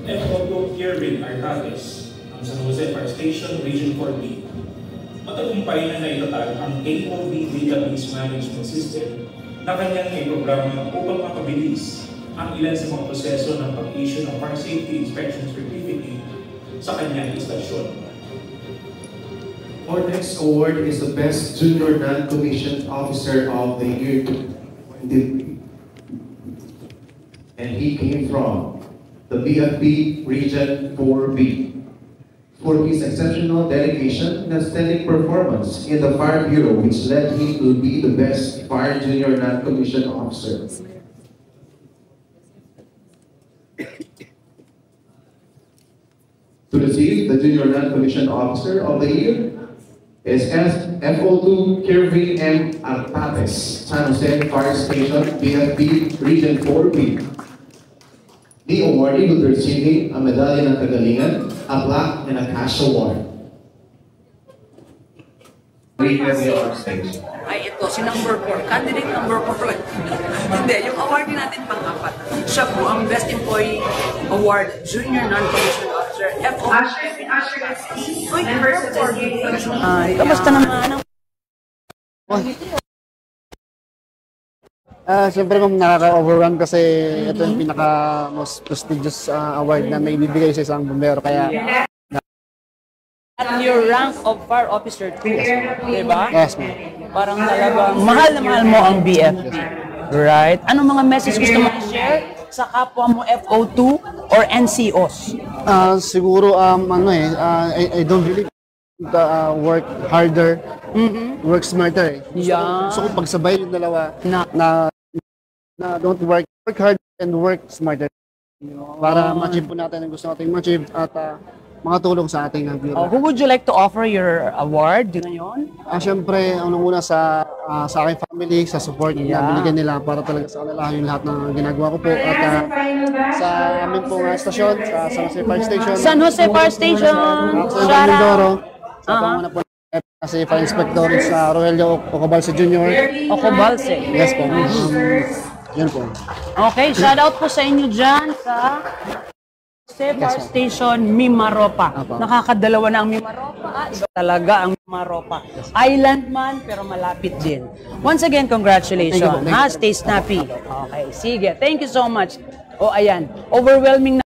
FO2 Kirvin Artates ng San Jose Fire Station, Region 4B. Matagumpay na naitatag ang AOV Database Management System na kanyang programa upang mapabilis ang ilan sa mga proseso ng pag-issue ng Fire Safety Inspection Certificate sa kanyang istasyon. Our next award is the Best Junior Non-Commissioned Officer of the Year. And he came from the BFB Region 4B for his exceptional dedication and outstanding performance in the Fire Bureau, which led him to be the best Fire Junior Non-Commissioned Officer. To receive the Junior Non-Commissioned Officer of the Year is FO2 Kirvin M. Artates, San Jose Fire Station, BFB Region 4B. The awardee will be receiving a Medalya ng Kagalingan, a plaque, and a cash award. We have your stage. Ay, ito, si number 4, candidate number 4. Hindi, yung award din natin pang-apat. Siya po ang Best Employee Award, Junior Non-Commissioned Officer, FO. Kamusta naman? Siyempre ma'am, nakaka-overwhelm kasi ito yung pinaka-most prestigious award na may bibigay sa isang bumbero. Kaya at your rank of fire officer 2, diba? yes ma'am. Parang talagang mahal na mahal mo ang BFP. Right? Anong mga message gusto mo i-share sa kapwa mo FO2 or NCOs? Siguro I don't believe work harder, work smarter. Yeah. So kung pagsabay yung dalawa na don't work hard and work smarter. Para ma-achieve po natin ang gusto natin ma-achieve at makatulong sa ating bureau. Who would you like to offer your award ngayon? Siyempre, unang-una sa aking family, sa support na binigyan nila para talaga sa kanila yung lahat ng ginagawa ko po. At sa amin pong stasyon, sa San Jose Fire Station. San Jose Fire Station! Sa Mindoro. Sa panguna po kasi Fire Inspector sa Rogelio Ocobalse Jr. Ocobalse. Yes po. Yan po. Okay, shout out po sa inyo dyan sa Fire Station Mimaropa. Nakakadalawa na ang Mimaropa. Iba talaga ang Mimaropa. Island man, pero malapit din. Once again, congratulations. Stay snappy. Okay, sige. Thank you so much. O, ayan. Overwhelming na